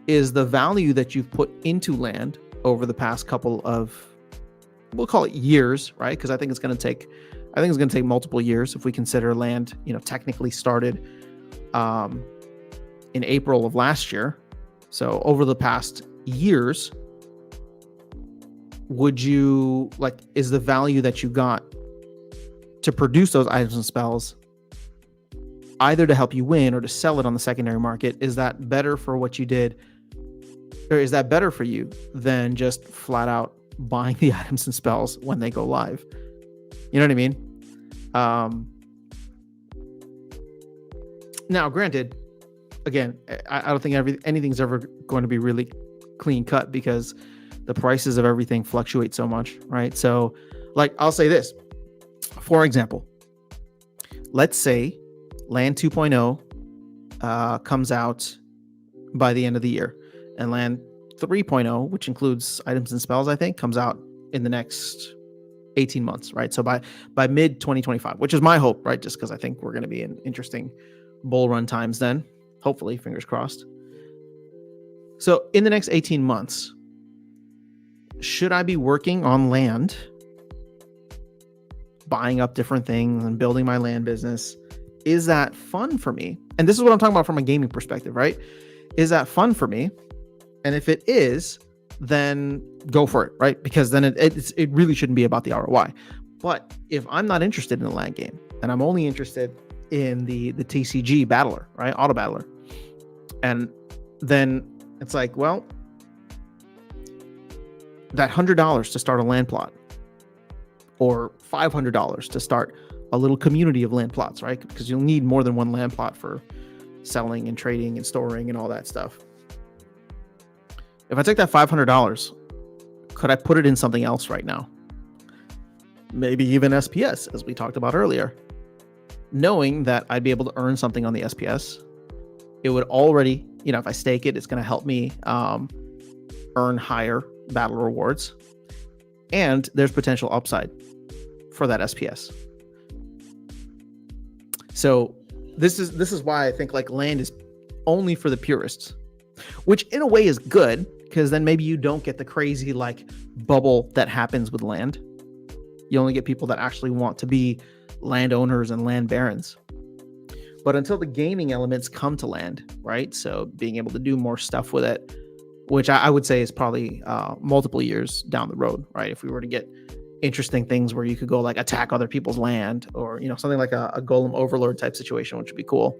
is the value that you've put into land over the past couple of, we'll call it years, right? Because I think it's going to take multiple years if we consider land, technically started in April of last year. So over the past years, is the value that you got to produce those items and spells either to help you win or to sell it on the secondary market? Is that better for what you did, or is that better for you than just flat out buying the items and spells when they go live? You know what I mean? Now, granted, again, I don't think anything's ever going to be really clean cut because the prices of everything fluctuate so much, right? So, like, I'll say this, for example, let's say Land 2.0 comes out by the end of the year, and Land 3.0, which includes items and spells, I think, comes out in the next 18 months, right? So by mid 2025, which is my hope, right? Just because I think we're going to be in interesting bull run times then, hopefully, fingers crossed. So in the next 18 months, should I be working on land, buying up different things and building my land business? Is that fun for me? And this is what I'm talking about from a gaming perspective, right? Is that fun for me? And if it is, then go for it, right? Because then it really shouldn't be about the ROI. But if I'm not interested in the land game and I'm only interested in the TCG battler, right? Auto battler. And then it's like, well, that $100 to start a land plot, or $500 to start a little community of land plots, right? Because you'll need more than one land plot for selling and trading and storing and all that stuff. If I take that $500, could I put it in something else right now? Maybe even SPS, as we talked about earlier. Knowing that I'd be able to earn something on the SPS, it would already, if I stake it, it's going to help me earn higher battle rewards. And there's potential upside for that SPS. So this is why I think like land is only for the purists, which in a way is good, because then maybe you don't get the crazy like bubble that happens with land. You only get people that actually want to be landowners and land barons. But until the gaming elements come to land, right? So being able to do more stuff with it, which I would say is probably multiple years down the road, right? If we were to get interesting things where you could go like attack other people's land, or something like a golem overlord type situation, which would be cool.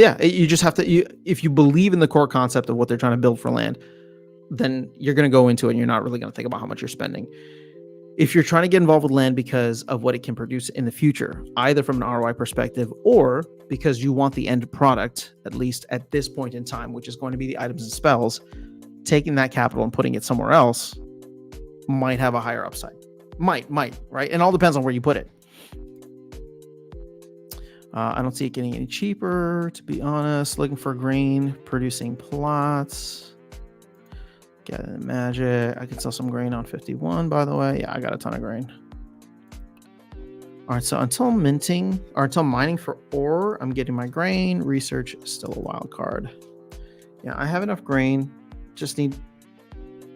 Yeah, you just have to. If you believe in the core concept of what they're trying to build for land, then you're going to go into it and you're not really going to think about how much you're spending. If you're trying to get involved with land because of what it can produce in the future, either from an ROI perspective or because you want the end product, at least at this point in time, which is going to be the items and spells, taking that capital and putting it somewhere else might have a higher upside. Might, right? And all depends on where you put it. I don't see it getting any cheaper, to be honest. Looking for grain producing plots. Get magic. I can sell some grain on 51, by the way. Yeah, I got a ton of grain. All right, so until minting or until mining for ore, I'm getting my grain. Research is still a wild card. Yeah, I have enough grain. Just need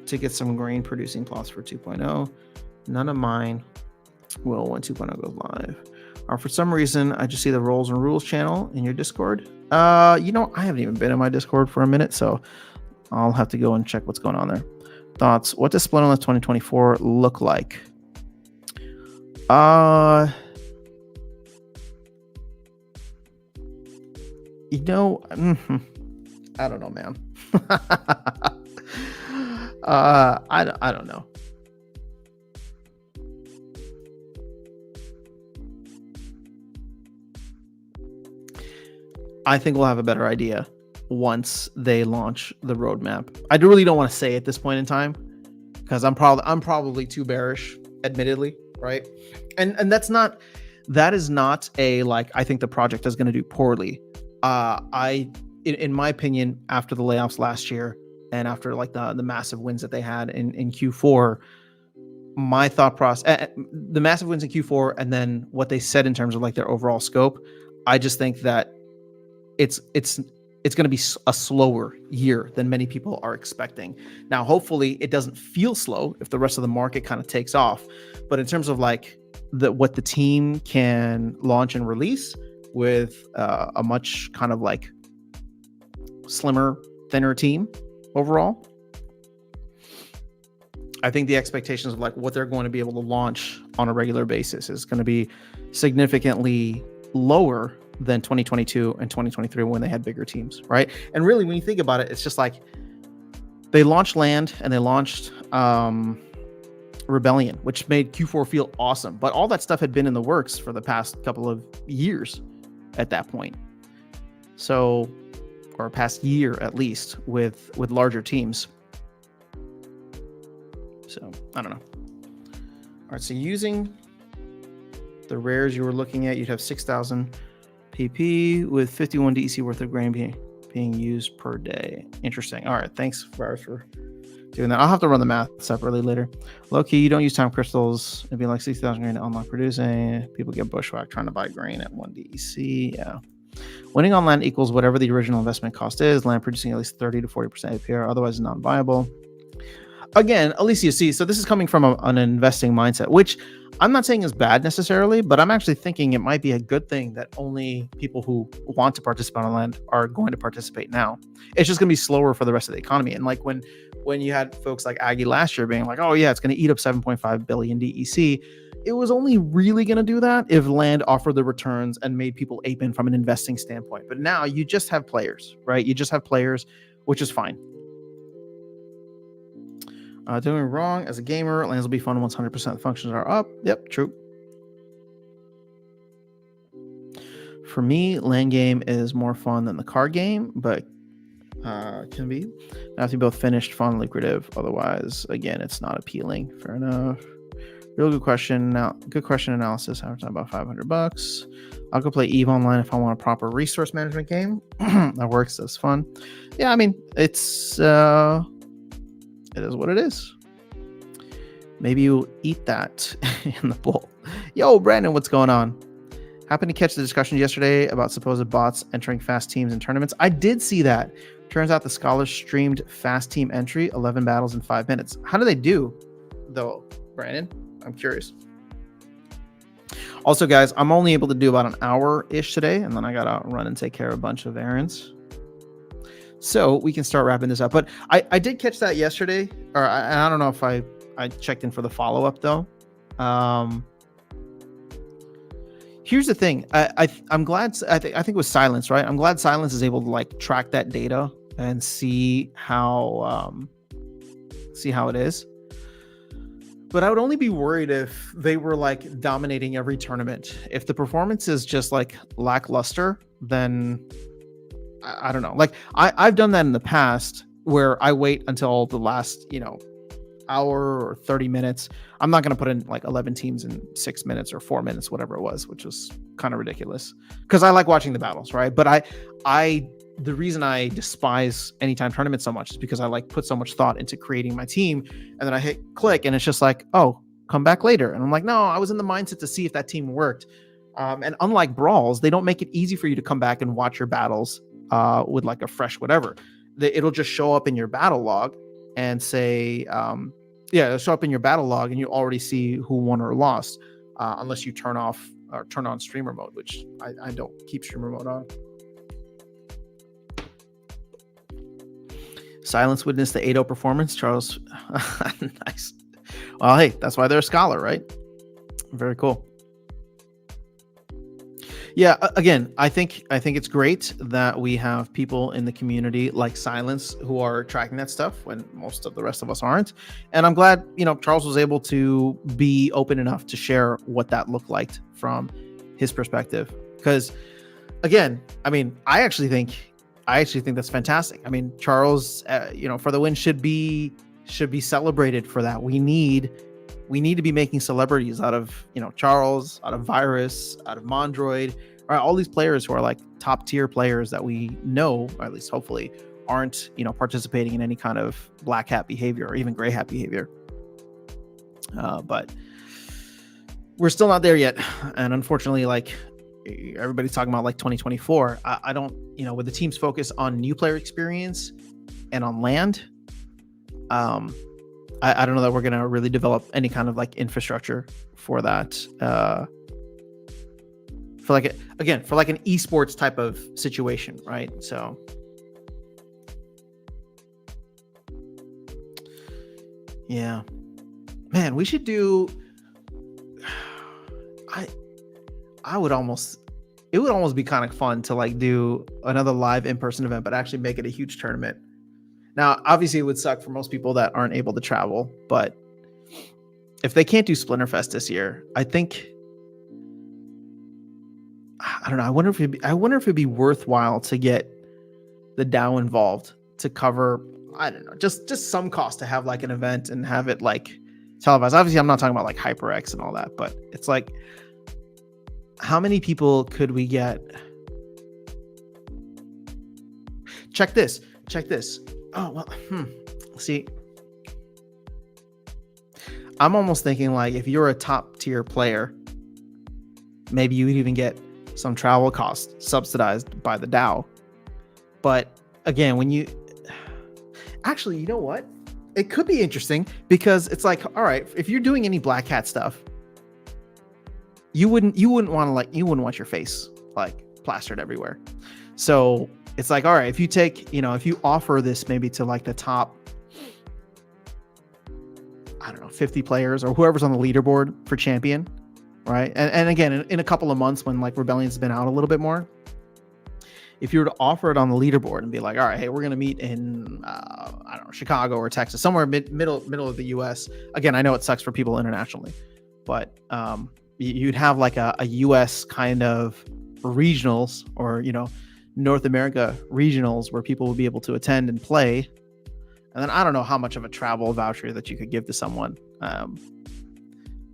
to get some grain producing plots for 2.0. None of mine will when 2.0 goes live. For some reason, I just see the roles and rules channel in your Discord. I haven't even been in my Discord for a minute, so I'll have to go and check what's going on there. Thoughts? What does Splinterlands 2024 look like? I don't know, man. I don't know. I think we'll have a better idea once they launch the roadmap. I really don't want to say at this point in time because I'm probably too bearish, admittedly, right? And that is not a like I think the project is going to do poorly. In my opinion, after the layoffs last year and after like the massive wins that they had in Q4, my thought process, the massive wins in Q4, and then what they said in terms of like their overall scope, I just think that it's going to be a slower year than many people are expecting. Now, hopefully it doesn't feel slow if the rest of the market kind of takes off. But in terms of like what the team can launch and release with a much kind of like slimmer, thinner team overall, I think the expectations of like what they're going to be able to launch on a regular basis is going to be significantly lower than 2022 and 2023 when they had bigger teams, right? And really, when you think about it, it's just like they launched Land and they launched Rebellion, which made Q4 feel awesome. But all that stuff had been in the works for the past couple of years at that point. So, or past year at least with larger teams. So, I don't know. All right, so using the rares you were looking at, you'd have 6,000 PP with 51 DEC worth of grain being used per day. Interesting. All right. Thanks, Virus, for doing that. I'll have to run the math separately later. Low key, you don't use time crystals. It'd be like 6,000 grain to unlock producing. People get bushwhacked trying to buy grain at 1 DEC. Yeah. Winning on land equals whatever the original investment cost is. Land producing at least 30 to 40% APR. Otherwise, it's not viable. Again, Alicia C. So this is coming from an investing mindset, which I'm not saying is bad necessarily, but I'm actually thinking it might be a good thing that only people who want to participate on land are going to participate now. It's just going to be slower for the rest of the economy. And like when you had folks like Aggie last year being like, oh yeah, it's going to eat up 7.5 billion DEC. It was only really going to do that if land offered the returns and made people ape in from an investing standpoint. But now you just have players, right? You just have players, which is fine. Doing wrong as a gamer, lands will be fun once 100% of the functions are up. Yep, true. For me, land game is more fun than the card game, but can be. Have to be both finished, fun, lucrative. Otherwise, again, it's not appealing. Fair enough. Real good question. Now, good question analysis. Average time about $500. I'll go play EVE Online if I want a proper resource management game. That works. That's fun. Yeah, I mean, it's it is what it is. Maybe you'll eat that in the bowl. Yo, Brandon, what's going on? Happened to catch the discussion yesterday about supposed bots entering fast teams in tournaments. I did see that. Turns out the scholars streamed fast team entry, 11 battles in 5 minutes. How do they do, though, Brandon? I'm curious. Also, guys, I'm only able to do about an hour-ish today, and then I got to run and take care of a bunch of errands. So we can start wrapping this up. But I did catch that yesterday, or I don't know if I checked in for the follow-up, though. Here's the thing. I'm glad. I think with Silence, right? I'm glad Silence is able to like track that data and see how it is. But I would only be worried if they were like dominating every tournament. If the performance is just like lackluster, then I don't know. Like I've done that in the past where I wait until the last, hour or 30 minutes. I'm not going to put in like 11 teams in 6 minutes or 4 minutes, whatever it was, which was kind of ridiculous because I like watching the battles, right? But the reason I despise anytime tournaments so much is because I like put so much thought into creating my team, and then I hit click and it's just like, oh, come back later. And I'm like, no, I was in the mindset to see if that team worked. And unlike brawls, they don't make it easy for you to come back and watch your battles with like a fresh whatever. It'll just show up in your battle log and say, it'll show up in your battle log and you already see who won or lost, unless you turn off or turn on streamer mode, which I don't keep streamer mode on. Silence witnessed the 8-0 performance, Charles. Nice. Well, hey, that's why they're a scholar, right? Very cool. Yeah, again, I think it's great that we have people in the community like Silence who are tracking that stuff when most of the rest of us aren't. And I'm glad, Charles was able to be open enough to share what that looked like from his perspective. Because again, I mean, I actually think that's fantastic. I mean, Charles, for the win should be celebrated for that. We need to be making celebrities out of, Charles, out of Virus, out of Mondroid, right? All these players who are like top tier players that we know, or at least hopefully, aren't, participating in any kind of black hat behavior or even gray hat behavior. But we're still not there yet. And unfortunately, like everybody's talking about like 2024. I don't, with the team's focus on new player experience and on land, I don't know that we're going to really develop any kind of like infrastructure for that. For like an esports type of situation, right? So yeah, man, we should do, it would almost be kind of fun to like do another live in-person event, but actually make it a huge tournament. Now, obviously, it would suck for most people that aren't able to travel, but if they can't do Splinterfest this year, I think, I don't know. I wonder if it'd be worthwhile to get the DAO involved to cover, I don't know, just some cost to have like an event and have it like televised. Obviously, I'm not talking about like HyperX and all that, but it's like, how many people could we get? Check this. Oh, well, see, I'm almost thinking like if you're a top tier player, maybe you would even get some travel costs subsidized by the DAO. But again, actually, you know what? It could be interesting because it's like, all right, if you're doing any black hat stuff, you wouldn't want your face like plastered everywhere. So it's like, all right, if you take, if you offer this maybe to like the top, I don't know, 50 players or whoever's on the leaderboard for champion, right? And again, in a couple of months when like Rebellion's been out a little bit more, if you were to offer it on the leaderboard and be like, all right, hey, we're going to meet in, I don't know, Chicago or Texas, somewhere middle of the US. Again, I know it sucks for people internationally, but you'd have like a US kind of regionals or, North America regionals where people will be able to attend and play. And then I don't know how much of a travel voucher that you could give to someone.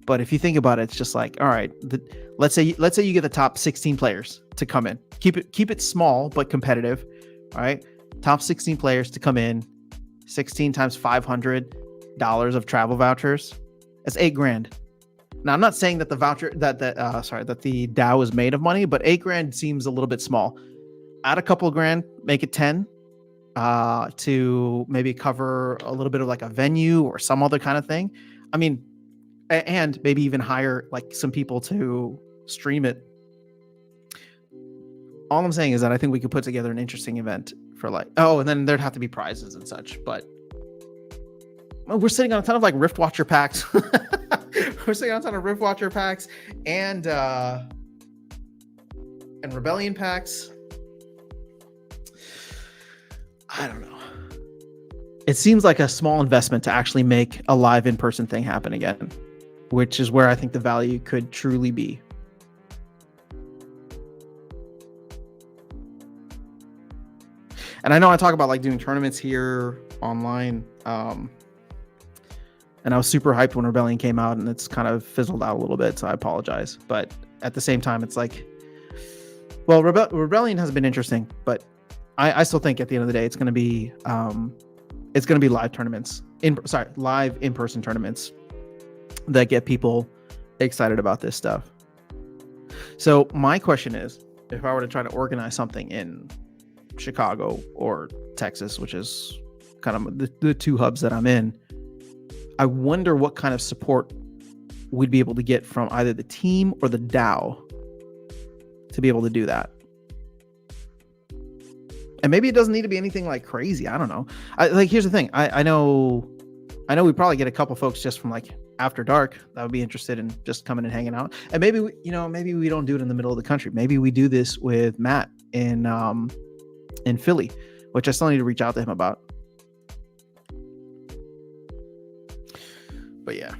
But if you think about it, it's just like, all right, let's say you get the top 16 players to come in. Keep it small but competitive. All right, top 16 players to come in. 16 times $500 of travel vouchers. That's $8,000. Now I'm not saying that the voucher that the DAO is made of money, but $8,000 seems a little bit small. Add a couple of grand, make it 10 to maybe cover a little bit of like a venue or some other kind of thing. I mean, and maybe even hire like some people to stream it. All I'm saying is that I think we could put together an interesting event for like, and then there'd have to be prizes and such, but we're sitting on a ton of like Rift Watcher packs. We're sitting on a ton of Rift Watcher packs and And Rebellion packs, I don't know. It seems like a small investment to actually make a live in-person thing happen again, which is where I think the value could truly be. And I know I talk about like doing tournaments here online. And I was super hyped when Rebellion came out, and it's kind of fizzled out a little bit, so I apologize. But at the same time, it's like, well, Rebellion has been interesting, but I still think at the end of the day, it's going to be live tournaments, live in-person tournaments that get people excited about this stuff. So my question is, if I were to try to organize something in Chicago or Texas, which is kind of the two hubs that I'm in, I wonder what kind of support we'd be able to get from either the team or the DAO to be able to do that. And maybe it doesn't need to be anything like crazy. I don't know. Here's the thing. I know we probably get a couple folks just from like after dark that would be interested in just coming and hanging out. And maybe maybe we don't do it in the middle of the country. Maybe we do this with Matt in Philly, which I still need to reach out to him about. But yeah.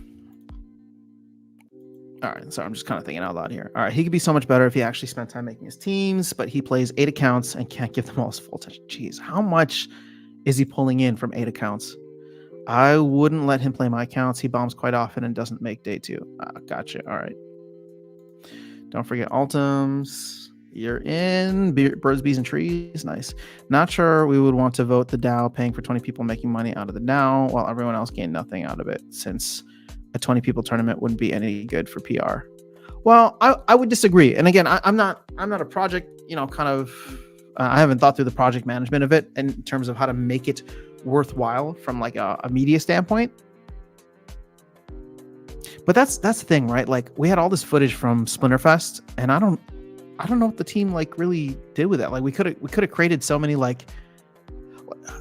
All right, so I'm just kind of thinking out loud here. All right, he could be so much better if he actually spent time making his teams, but he plays 8 accounts and can't give them all his full attention. Jeez, how much is he pulling in from 8 accounts? I wouldn't let him play my accounts. He bombs quite often and doesn't make day 2. Gotcha. All right. Don't forget Ultims. You're in. Birds, Bees, and Trees. Nice. Not sure we would want to vote the DAO, paying for 20 people making money out of the DAO while everyone else gained nothing out of it, since a 20 people tournament wouldn't be any good for PR. Well, I would disagree. And again, I'm not a project, I haven't thought through the project management of it in terms of how to make it worthwhile from like a media standpoint. But that's the thing, right? Like, we had all this footage from Splinterfest, and I don't know what the team like really did with that. Like, we could have created so many, like,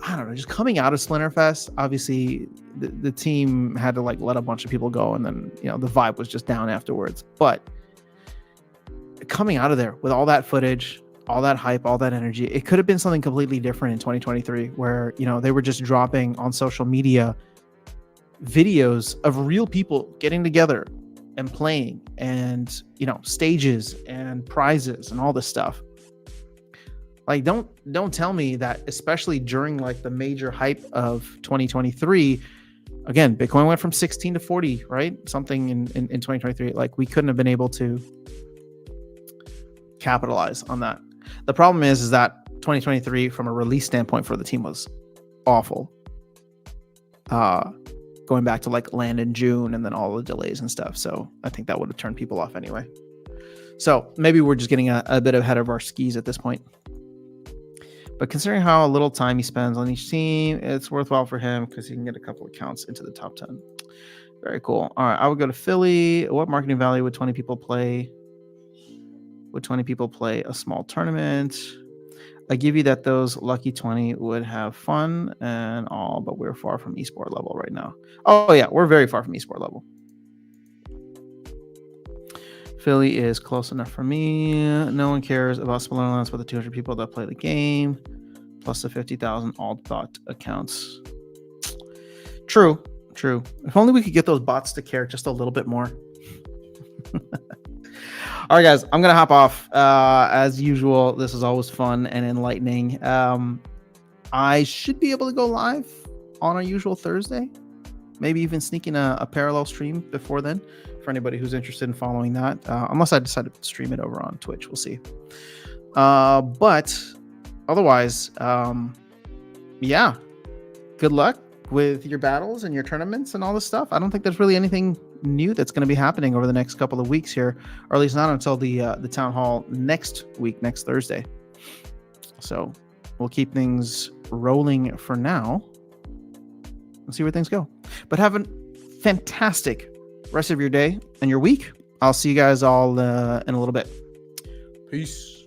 I don't know, just coming out of Splinterfest, obviously the team had to like let a bunch of people go, and then the vibe was just down afterwards. But coming out of there with all that footage, all that hype, all that energy, it could have been something completely different in 2023, where they were just dropping on social media videos of real people getting together and playing, and stages and prizes and all this stuff. Like, don't tell me that, especially during like the major hype of 2023, again, Bitcoin went from 16 to 40, right? Something in 2023. Like, we couldn't have been able to capitalize on that. The problem is that 2023, from a release standpoint for the team, was awful. Going back to like land in June and then all the delays and stuff. So I think that would have turned people off anyway. So maybe we're just getting a bit ahead of our skis at this point. But considering how little time he spends on each team, it's worthwhile for him because he can get a couple accounts into the top 10. Very cool. All right, I would go to Philly. What marketing value would 20 people play? Would 20 people play a small tournament? I give you that those lucky 20 would have fun and all, but we're far from esport level right now. Oh yeah, we're very far from esport level. Philly is close enough for me. No one cares about Splinterlands but the 200 people that play the game, plus the 50,000 alt-bot accounts. True. If only we could get those bots to care just a little bit more. All right, guys, I'm going to hop off. As usual, this is always fun and enlightening. I should be able to go live on our usual Thursday. Maybe even sneaking a parallel stream before then for anybody who's interested in following that. Unless I decide to stream it over on Twitch. We'll see. But otherwise, yeah, good luck with your battles and your tournaments and all this stuff. I don't think there's really anything new that's going to be happening over the next couple of weeks here, or at least not until the town hall next week, next Thursday. So we'll keep things rolling for now and see where things go. But have a fantastic rest of your day and your week. I'll see you guys all in a little bit. Peace.